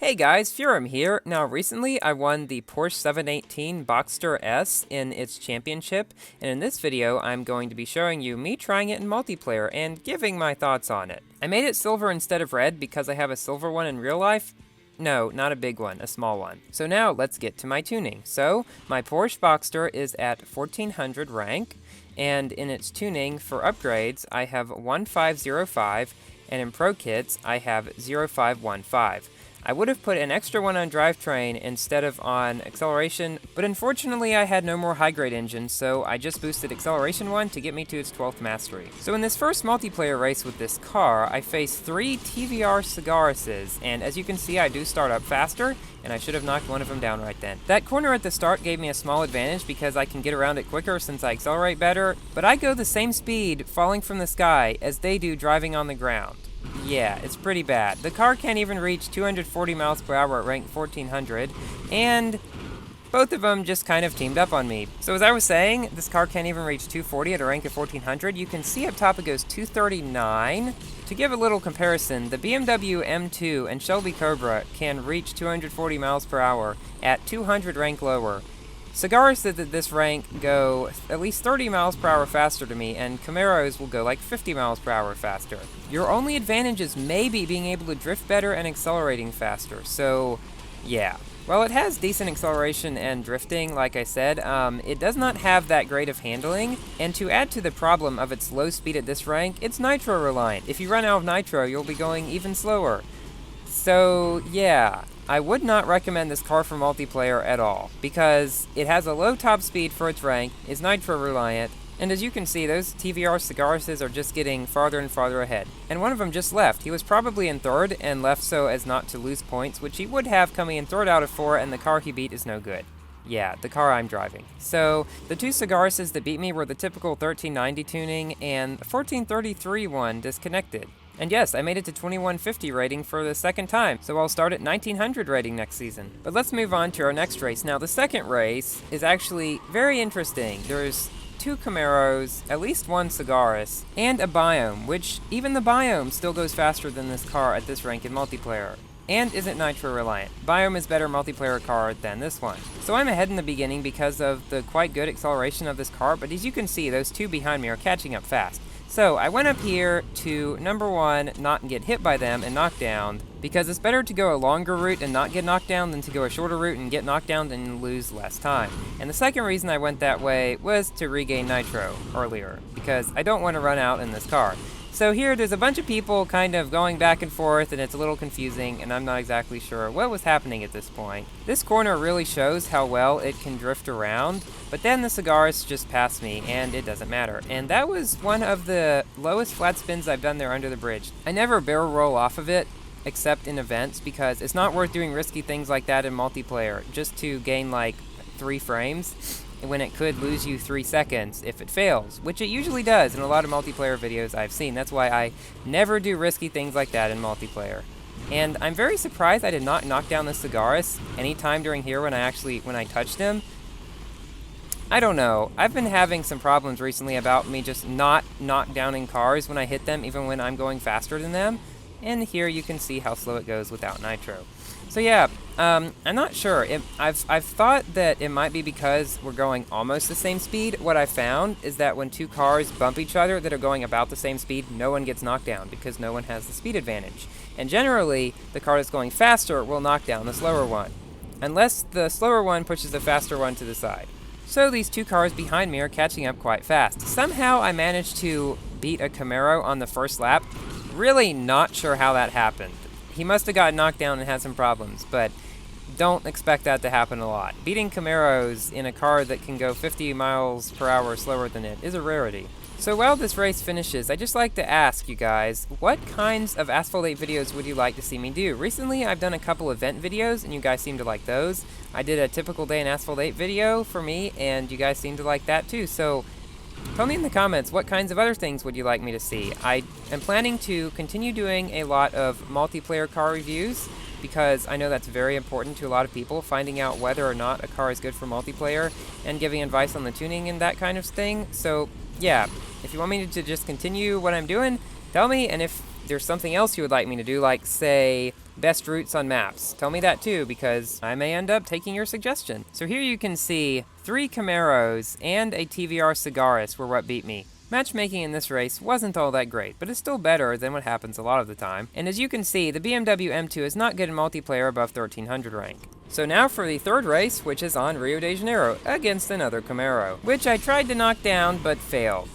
Hey guys, Furum here. Now recently I won the Porsche 718 Boxster S in its championship, and in this video I'm going to be showing you me trying it in multiplayer and giving my thoughts on it. I made it silver instead of red because I have a silver one in real life. No, not a big one, a small one. So now let's get to my tuning. So my Porsche Boxster is at 1400 rank, and in its tuning for upgrades I have 1505, and in Pro Kits I have 0515. I would have put an extra one on drivetrain instead of on acceleration, but unfortunately I had no more high-grade engines, so I just boosted acceleration 1 to get me to its 12th mastery. So in this first multiplayer race with this car, I faced 3 TVR Cigaruses, and as you can see I do start up faster, and I should have knocked one of them down right then. That corner at the start gave me a small advantage because I can get around it quicker since I accelerate better, but I go the same speed falling from the sky as they do driving on the ground. Yeah, it's pretty bad. The car can't even reach 240 miles per hour at rank 1400, and both of them just kind of teamed up on me. So as I was saying, this car can't even reach 240 at a rank of 1400. You can see up top it goes 239. To give a little comparison, the BMW M2 and Shelby Cobra can reach 240 miles per hour at 200 rank lower. Cigaris said that this rank go at least 30 miles per hour faster to me, and Camaros will go like 50 miles per hour faster. Your only advantage is maybe being able to drift better and accelerating faster, so yeah. While it has decent acceleration and drifting, like I said, it does not have that great of handling, and to add to the problem of its low speed at this rank, it's nitro reliant. If you run out of nitro, you'll be going even slower. So yeah. I would not recommend this car for multiplayer at all, because it has a low top speed for its rank, is nitro reliant, and as you can see, those TVR Cigaruses are just getting farther and farther ahead. And one of them just left. He was probably in third, and left so as not to lose points, which he would have coming in third out of 4, and the car he beat is no good. Yeah, the car I'm driving. So, the 2 Cigaruses that beat me were the typical 1390 tuning, and 1433 one disconnected. And yes, I made it to 2150 rating for the second time, so I'll start at 1900 rating next season. But let's move on to our next race. Now, the second race is actually very interesting. There's 2 Camaros, at least 1 Cigarus, and a Biome, which even the Biome still goes faster than this car at this rank in multiplayer, and isn't nitro reliant. Biome is better multiplayer car than this one. So I'm ahead in the beginning because of the quite good acceleration of this car, but as you can see, those 2 behind me are catching up fast. So I went up here to number 1, not get hit by them and knocked down, because it's better to go a longer route and not get knocked down than to go a shorter route and get knocked down and lose less time. And the second reason I went that way was to regain nitro earlier, because I don't want to run out in this car. So here there's a bunch of people kind of going back and forth, and it's a little confusing, and I'm not exactly sure what was happening at this point. This corner really shows how well it can drift around, but then the Cigaris just passed me, and it doesn't matter. And that was one of the lowest flat spins I've done there under the bridge. I never barrel roll off of it, except in events, because it's not worth doing risky things like that in multiplayer, just to gain like 3 frames. When it could lose you 3 seconds if it fails, which it usually does in a lot of multiplayer videos I've seen. That's why I never do risky things like that in multiplayer. And I'm very surprised I did not knock down the Cigaris any time during here when I touched him. I don't know. I've been having some problems recently about me just not knock downing cars when I hit them, even when I'm going faster than them. And here you can see how slow it goes without nitro. So yeah, I'm not sure. I've thought that it might be because we're going almost the same speed. What I found is that when 2 cars bump each other that are going about the same speed, no one gets knocked down because no one has the speed advantage. And generally, the car that's going faster will knock down the slower one, unless the slower one pushes the faster one to the side. So these 2 cars behind me are catching up quite fast. Somehow I managed to beat a Camaro on the first lap. Really not sure how that happened. He must have gotten knocked down and had some problems, but don't expect that to happen a lot. Beating Camaros in a car that can go 50 miles per hour slower than it is a rarity. So while this race finishes, I'd just like to ask you guys, what kinds of Asphalt 8 videos would you like to see me do? Recently, I've done a couple event videos, and you guys seem to like those. I did a typical day in Asphalt 8 video for me, and you guys seem to like that too, so tell me in the comments, what kinds of other things would you like me to see? I am planning to continue doing a lot of multiplayer car reviews, because I know that's very important to a lot of people, finding out whether or not a car is good for multiplayer, and giving advice on the tuning and that kind of thing. So yeah, if you want me to just continue what I'm doing, tell me, and if there's something else you would like me to do, like say best routes on maps? Tell me that too, because I may end up taking your suggestion. So here you can see 3 Camaros and a TVR Cigaris were what beat me. Matchmaking in this race wasn't all that great, but it's still better than what happens a lot of the time. And as you can see, the BMW M2 is not good in multiplayer above 1300 rank. So now for the third race, which is on Rio de Janeiro, against another Camaro, which I tried to knock down, but failed.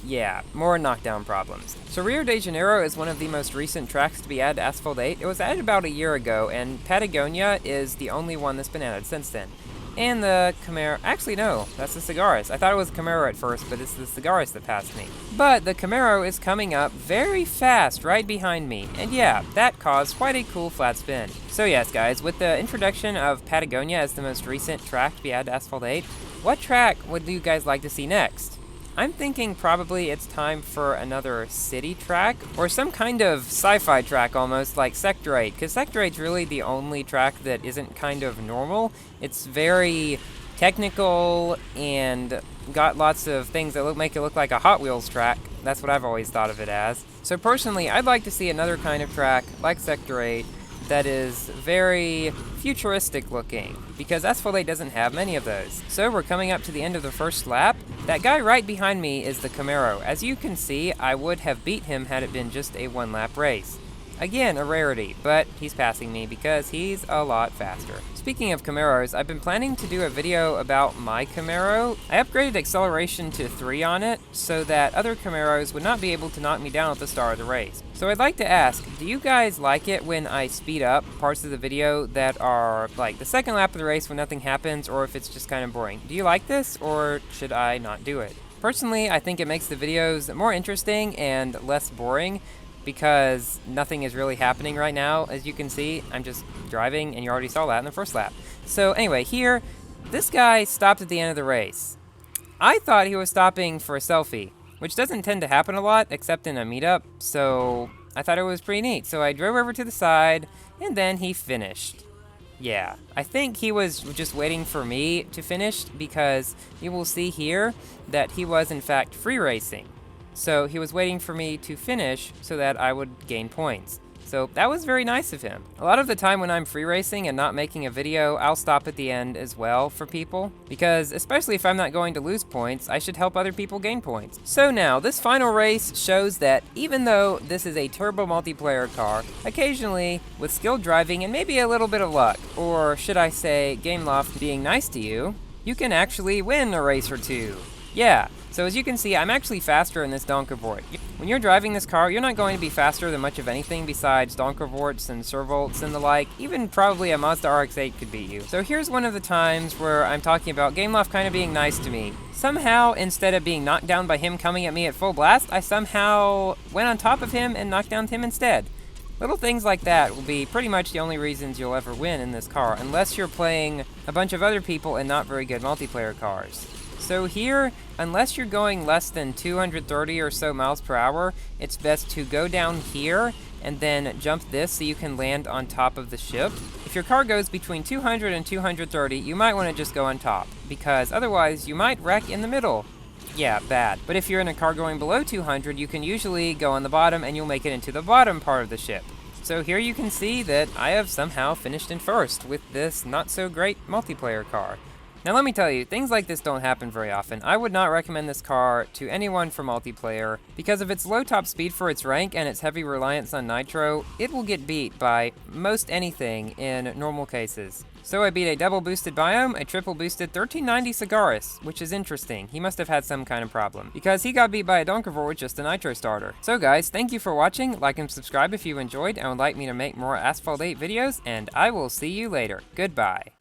Yeah, more knockdown problems. So Rio de Janeiro is one of the most recent tracks to be added to Asphalt 8. It was added about a year ago, and Patagonia is the only one that's been added since then. And the Camaro, actually no, that's the Cigaris. I thought it was Camaro at first, but it's the Cigaris that passed me. But the Camaro is coming up very fast right behind me, and yeah, that caused quite a cool flat spin. So yes guys, with the introduction of Patagonia as the most recent track to be added to Asphalt 8, what track would you guys like to see next? I'm thinking probably it's time for another city track, or some kind of sci-fi track almost, like Sector 8, because Sector 8's really the only track that isn't kind of normal. It's very technical and got lots of things that make it look like a Hot Wheels track. That's what I've always thought of it as. So personally, I'd like to see another kind of track, like Sector 8, that is very futuristic looking, because Asphalt 8 doesn't have many of those. So we're coming up to the end of the first lap. That guy right behind me is the Camaro. As you can see, I would have beat him had it been just a one-lap race. Again, a rarity, but he's passing me because he's a lot faster. Speaking of Camaros, I've been planning to do a video about my Camaro. I upgraded acceleration to 3 on it so that other Camaros would not be able to knock me down at the start of the race. So I'd like to ask, do you guys like it when I speed up parts of the video that are like the second lap of the race when nothing happens, or if it's just kind of boring? Do you like this, or should I not do it? Personally, I think it makes the videos more interesting and less boring, because nothing is really happening right now. As you can see, I'm just driving, and you already saw that in the first lap. So anyway, here, this guy stopped at the end of the race. I thought he was stopping for a selfie, which doesn't tend to happen a lot, except in a meetup, so I thought it was pretty neat. So I drove over to the side, and then he finished. Yeah, I think he was just waiting for me to finish, because you will see here that he was in fact free racing. So he was waiting for me to finish so that I would gain points. So that was very nice of him. A lot of the time when I'm free racing and not making a video, I'll stop at the end as well for people, because especially if I'm not going to lose points, I should help other people gain points. So now, this final race shows that even though this is a turbo multiplayer car, occasionally, with skilled driving and maybe a little bit of luck, or should I say, Gameloft being nice to you, you can actually win a race or two. Yeah. So as you can see, I'm actually faster in this Donkervoort. When you're driving this car, you're not going to be faster than much of anything besides Donkervoorts and Servolts and the like. Even probably a Mazda RX-8 could beat you. So here's one of the times where I'm talking about Gameloft kind of being nice to me. Somehow, instead of being knocked down by him coming at me at full blast, I somehow went on top of him and knocked down him instead. Little things like that will be pretty much the only reasons you'll ever win in this car, unless you're playing a bunch of other people and not very good multiplayer cars. So here, unless you're going less than 230 or so miles per hour, it's best to go down here and then jump this so you can land on top of the ship. If your car goes between 200 and 230, you might want to just go on top, because otherwise you might wreck in the middle. Yeah, bad. But if you're in a car going below 200, you can usually go on the bottom and you'll make it into the bottom part of the ship. So here you can see that I have somehow finished in first with this not so great multiplayer car. Now let me tell you, things like this don't happen very often. I would not recommend this car to anyone for multiplayer, because of its low top speed for its rank and its heavy reliance on nitro, it will get beat by most anything in normal cases. So I beat a double boosted Biome, a triple boosted 1390 Cigaris, which is interesting. He must have had some kind of problem, because he got beat by a Donkervoort with just a nitro starter. So guys, thank you for watching, like and subscribe if you enjoyed and would like me to make more Asphalt 8 videos, and I will see you later. Goodbye.